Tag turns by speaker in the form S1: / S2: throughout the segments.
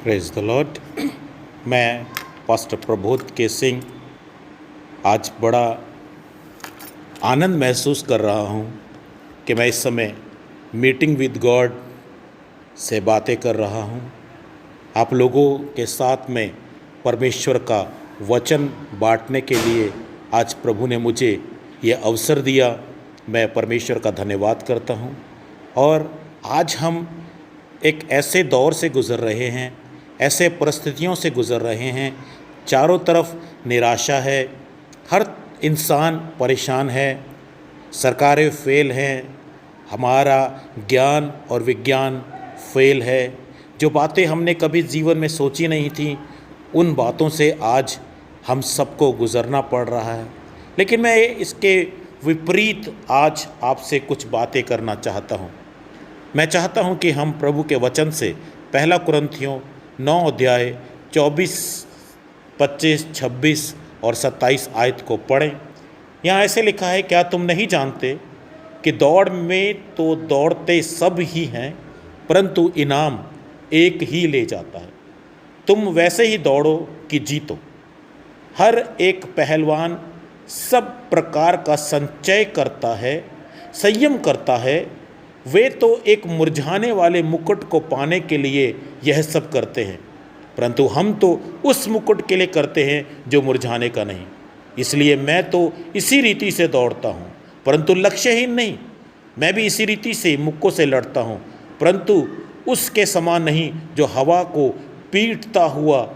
S1: Praise the Lord. मैं pastor Prabodh के सिंह आज बड़ा आनंद महसूस कर रहा हूँ कि मैं इस समय मीटिंग विद गॉड से बातें कर रहा हूँ। आप लोगों के साथ में परमेश्वर का वचन बांटने के लिए आज प्रभु ने मुझे ये अवसर दिया। मैं परमेश्वर का धन्यवाद करता हूँ। और आज हम एक ऐसे दौर से गुज़र रहे हैं, ऐसे परिस्थितियों से गुज़र रहे हैं, चारों तरफ निराशा है, हर इंसान परेशान है, सरकारें फेल हैं, हमारा ज्ञान और विज्ञान फेल है। जो बातें हमने कभी जीवन में सोची नहीं थी, उन बातों से आज हम सबको गुज़रना पड़ रहा है। लेकिन मैं इसके विपरीत आज आपसे कुछ बातें करना चाहता हूँ। मैं चाहता हूँ कि हम प्रभु के वचन से पहला कुरिन्थियों 9 अध्याय 24, 25, 26 और 27 आयत को पढ़ें। यहाँ ऐसे लिखा है, क्या तुम नहीं जानते कि दौड़ में तो दौड़ते सब ही हैं, परंतु इनाम एक ही ले जाता है। तुम वैसे ही दौड़ो कि जीतो। हर एक पहलवान सब प्रकार का संचय करता है, संयम करता है। वे तो एक मुरझाने वाले मुकुट को पाने के लिए यह सब करते हैं, परंतु हम तो उस मुकुट के लिए करते हैं जो मुरझाने का नहीं। इसलिए मैं तो इसी रीति से दौड़ता हूँ, परंतु लक्ष्यहीन नहीं। मैं भी इसी रीति से मुक्कों से लड़ता हूँ, परंतु उसके समान नहीं जो हवा को पीटता हुआ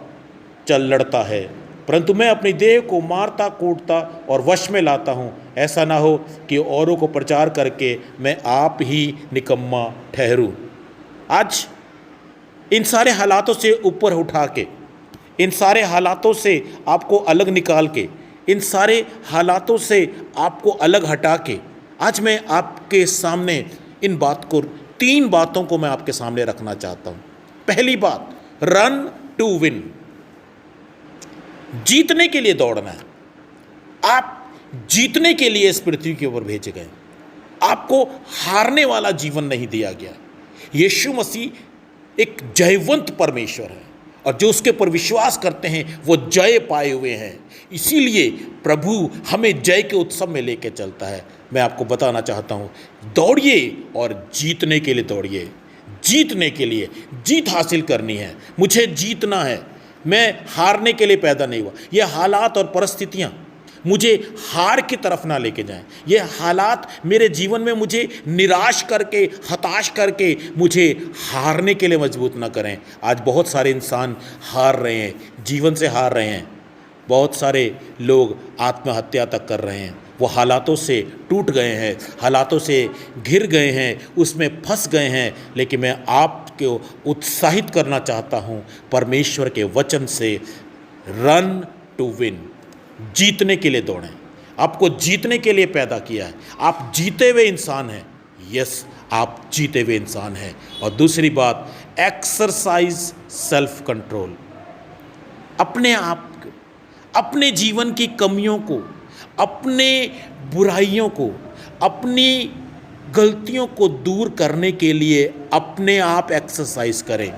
S1: चल लड़ता है, परंतु मैं अपनी देह को मारता कूटता और वश में लाता हूँ। ऐसा ना हो कि औरों को प्रचार करके मैं आप ही निकम्मा ठहरूं। आज इन सारे हालातों से ऊपर उठा के, इन सारे हालातों से आपको अलग निकाल के, इन सारे हालातों से आपको अलग हटा के, आज मैं आपके सामने इन तीन बातों को मैं आपके सामने रखना चाहता हूँ। पहली बात, रन टू विन। जीतने के लिए दौड़ना है। आप जीतने के लिए इस पृथ्वी के ऊपर भेजे गए। आपको हारने वाला जीवन नहीं दिया गया। यीशु मसीह एक जयवंत परमेश्वर है और जो उसके पर विश्वास करते हैं वो जय पाए हुए हैं। इसीलिए प्रभु हमें जय के उत्सव में लेके चलता है। मैं आपको बताना चाहता हूँ, दौड़िए और जीतने के लिए दौड़िए। जीतने के लिए जीत हासिल करनी है। मुझे जीतना है। मैं हारने के लिए पैदा नहीं हुआ। ये हालात और परिस्थितियाँ मुझे हार की तरफ ना लेके जाएं। ये हालात मेरे जीवन में मुझे निराश करके, हताश करके मुझे हारने के लिए मजबूत ना करें। आज बहुत सारे इंसान हार रहे हैं, जीवन से हार रहे हैं। बहुत सारे लोग आत्महत्या तक कर रहे हैं। वो हालातों से टूट गए हैं, हालातों से घिर गए हैं, उसमें फंस गए हैं। लेकिन मैं आपको उत्साहित करना चाहता हूँ परमेश्वर के वचन से, रन टू विन। जीतने के लिए दौड़ें। आपको जीतने के लिए पैदा किया है। आप जीते हुए इंसान हैं। यस, आप जीते हुए इंसान हैं। और दूसरी बात, एक्सरसाइज सेल्फ कंट्रोल। अपने आप को, अपने जीवन की कमियों को, अपने बुराइयों को, अपनी गलतियों को दूर करने के लिए अपने आप एक्सरसाइज करें।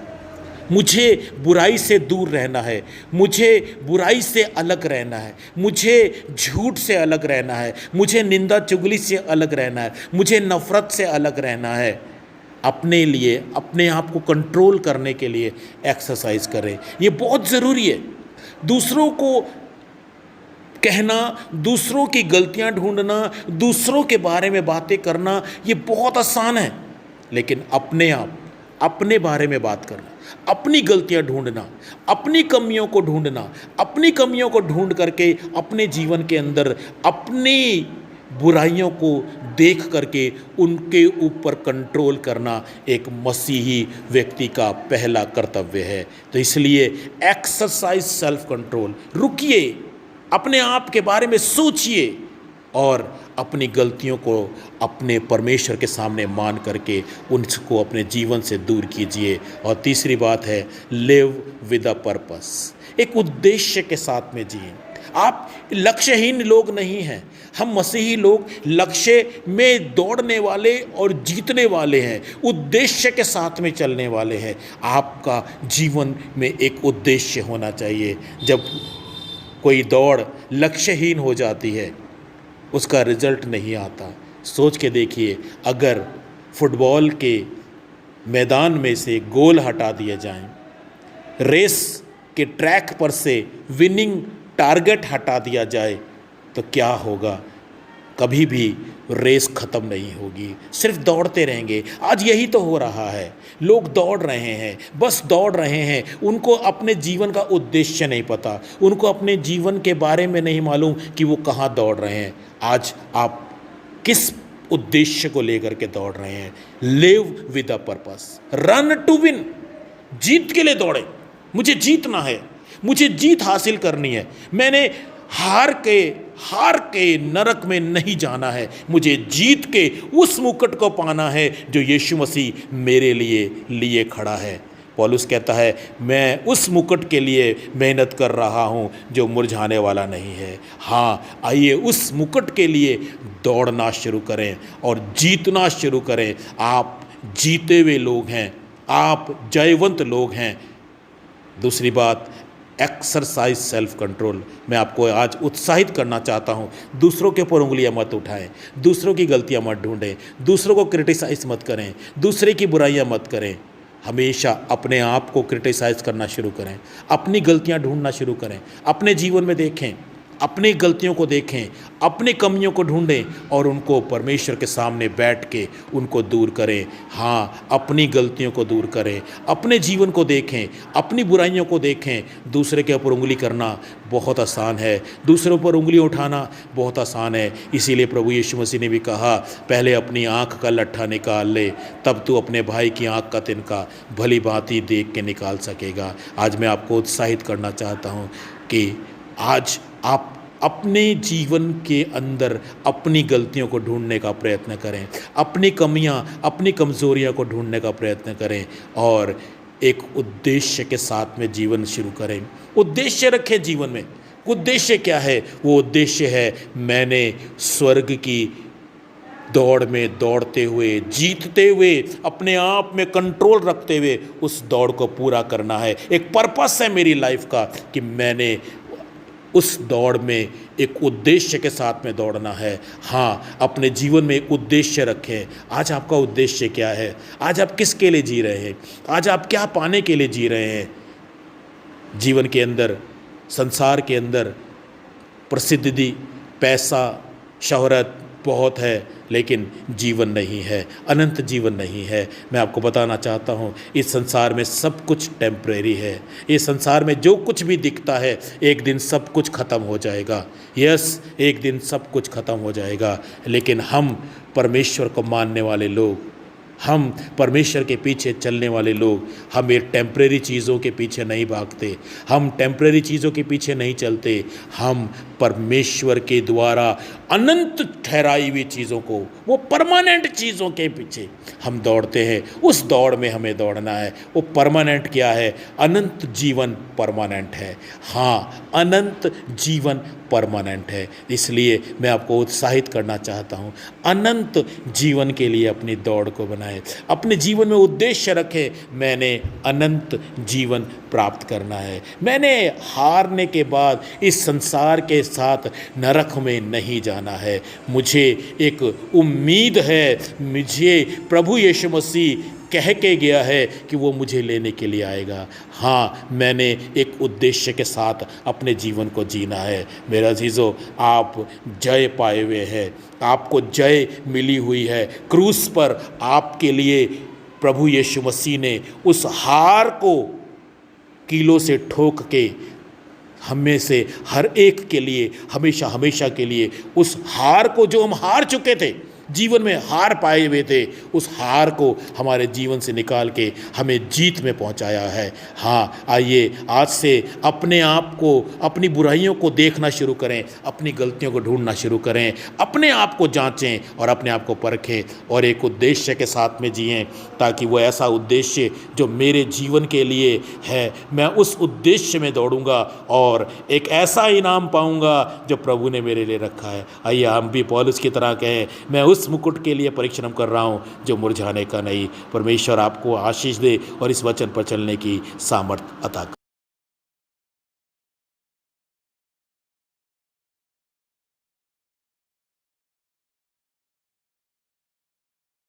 S1: मुझे बुराई से दूर रहना है, मुझे बुराई से अलग रहना है, मुझे झूठ से अलग रहना है, मुझे निंदा चुगली से अलग रहना है, मुझे नफ़रत से अलग रहना है। अपने लिए, अपने आप को कंट्रोल करने के लिए एक्सरसाइज करें। ये बहुत ज़रूरी है। दूसरों को कहना, दूसरों की गलतियां ढूंढना, दूसरों के बारे में बातें करना, ये बहुत आसान है। लेकिन अपने आप, अपने बारे में बात करना, अपनी गलतियां ढूंढना, अपनी कमियों को ढूंढना, अपनी कमियों को ढूंढ करके अपने जीवन के अंदर अपनी बुराइयों को देख करके उनके ऊपर कंट्रोल करना एक मसीही व्यक्ति का पहला कर्तव्य है। तो इसलिए एक्सरसाइज सेल्फ कंट्रोल। रुकिए, अपने आप के बारे में सोचिए और अपनी गलतियों को अपने परमेश्वर के सामने मान करके उनको अपने जीवन से दूर कीजिए। और तीसरी बात है, लिव विद अ पर्पस। एक उद्देश्य के साथ में जिए। आप लक्ष्यहीन लोग नहीं हैं। हम मसीही लोग लक्ष्य में दौड़ने वाले और जीतने वाले हैं, उद्देश्य के साथ में चलने वाले हैं। आपका जीवन में एक उद्देश्य होना चाहिए। जब कोई दौड़ लक्ष्यहीन हो जाती है, उसका रिजल्ट नहीं आता। सोच के देखिए, अगर फुटबॉल के मैदान में से गोल हटा दिए जाएं, रेस के ट्रैक पर से विनिंग टारगेट हटा दिया जाए, तो क्या होगा? कभी भी रेस ख़त्म नहीं होगी, सिर्फ दौड़ते रहेंगे। आज यही तो हो रहा है, लोग दौड़ रहे हैं, बस दौड़ रहे हैं। उनको अपने जीवन का उद्देश्य नहीं पता, उनको अपने जीवन के बारे में नहीं मालूम कि वो कहाँ दौड़ रहे हैं। आज आप किस उद्देश्य को लेकर के दौड़ रहे हैं? Live with a purpose, run to win. जीत के लिए दौड़े, मुझे जीतना है, मुझे जीत हासिल करनी है। मैंने हार के नरक में नहीं जाना है, मुझे जीत के उस मुकुट को पाना है जो यीशु मसीह मेरे लिए खड़ा है। पौलुस कहता है, मैं उस मुकुट के लिए मेहनत कर रहा हूँ जो मुरझाने वाला नहीं है। हाँ, आइए उस मुकुट के लिए दौड़ना शुरू करें और जीतना शुरू करें। आप जीते हुए लोग हैं, आप जयवंत लोग हैं। दूसरी बात, एक्सरसाइज सेल्फ कंट्रोल। मैं आपको आज उत्साहित करना चाहता हूँ, दूसरों के ऊपर उंगलियाँ मत उठाएं, दूसरों की गलतियाँ मत ढूंढें, दूसरों को क्रिटिसाइज़ मत करें, दूसरे की बुराइयाँ मत करें। हमेशा अपने आप को क्रिटिसाइज़ करना शुरू करें, अपनी गलतियाँ ढूंढना शुरू करें, अपने जीवन में देखें, अपनी गलतियों को देखें, अपनी कमियों को ढूंढें और उनको परमेश्वर के सामने बैठ के उनको दूर करें। हाँ, अपनी गलतियों को दूर करें, अपने जीवन को देखें, अपनी बुराइयों को देखें। दूसरे के ऊपर उंगली करना बहुत आसान है, दूसरों पर उंगली उठाना बहुत आसान है। इसीलिए प्रभु यीशु मसीह ने भी कहा, पहले अपनी आँख का लट्ठा निकाल ले, तब तू अपने भाई की आँख का तिनका भली भांति देख के निकाल सकेगा। आज मैं आपको उत्साहित करना चाहता हूँ कि आज आप अपने जीवन के अंदर अपनी गलतियों को ढूंढने का प्रयत्न करें, अपनी कमियां, अपनी कमज़ोरियां को ढूंढने का प्रयत्न करें और एक उद्देश्य के साथ में जीवन शुरू करें। उद्देश्य रखें जीवन में। उद्देश्य क्या है? वो उद्देश्य है, मैंने स्वर्ग की दौड़ में दौड़ते हुए, जीतते हुए, अपने आप में कंट्रोल रखते हुए उस दौड़ को पूरा करना है। एक पर्पस है मेरी लाइफ का कि मैंने उस दौड़ में एक उद्देश्य के साथ में दौड़ना है। हाँ, अपने जीवन में एक उद्देश्य रखें। आज आपका उद्देश्य क्या है? आज आप किसके लिए जी रहे हैं? आज आप क्या पाने के लिए जी रहे हैं? जीवन के अंदर, संसार के अंदर प्रसिद्धि, पैसा, शोहरत बहुत है, लेकिन जीवन नहीं है, अनंत जीवन नहीं है। मैं आपको बताना चाहता हूँ, इस संसार में सब कुछ टेम्परेरी है। इस संसार में जो कुछ भी दिखता है, एक दिन सब कुछ ख़त्म हो जाएगा। यस, एक दिन सब कुछ ख़त्म हो जाएगा। लेकिन हम परमेश्वर को मानने वाले लोग, हम परमेश्वर के पीछे चलने वाले लोग, हम ये टेम्परेरी चीज़ों के पीछे नहीं भागते, हम टेम्परेरी चीज़ों के पीछे नहीं चलते। हम परमेश्वर के द्वारा अनंत ठहराई हुई चीज़ों को, वो परमानेंट चीज़ों के पीछे हम दौड़ते हैं। उस दौड़ में हमें दौड़ना है। वो परमानेंट क्या है? अनंत जीवन परमानेंट है। हाँ, अनंत जीवन परमानेंट है। इसलिए मैं आपको उत्साहित करना चाहता हूँ, अनंत जीवन के लिए अपनी दौड़ को बनाएं, अपने जीवन में उद्देश्य रखें। मैंने अनंत जीवन प्राप्त करना है। मैंने हारने के बाद इस संसार के साथ नरक में नहीं जाना है। मुझे एक उम्मीद है, मुझे प्रभु यीशु मसीह कह के गया है कि वो मुझे लेने के लिए आएगा। हाँ, मैंने एक उद्देश्य के साथ अपने जीवन को जीना है। मेरा अजीज़ों, आप जय पाए हुए हैं, आपको जय मिली हुई है। क्रूस पर आपके लिए प्रभु यीशु मसीह ने उस हार को कीलों से ठोक के हमें से हर एक के लिए हमेशा हमेशा के लिए उस हार को, जो हम हार चुके थे, जीवन में हार पाए हुए थे, उस हार को हमारे जीवन से निकाल के हमें जीत में पहुंचाया है। हाँ, आइए आज से अपने आप को, अपनी बुराइयों को देखना शुरू करें, अपनी गलतियों को ढूंढना शुरू करें, अपने आप को जांचें और अपने आप को परखें और एक उद्देश्य के साथ में जिएं, ताकि वो ऐसा उद्देश्य जो मेरे जीवन के लिए है, मैं उस उद्देश्य में दौड़ूंगा और एक ऐसा इनाम पाऊंगा जो प्रभु ने मेरे लिए रखा है। आइए हम भी पौलुस की तरह कहें, मैं उस मुकुट के लिए परिश्रम कर रहा हूं जो मुरझाने का नहीं। परमेश्वर आपको आशीष दे और इस वचन पर चलने की सामर्थ अता करे।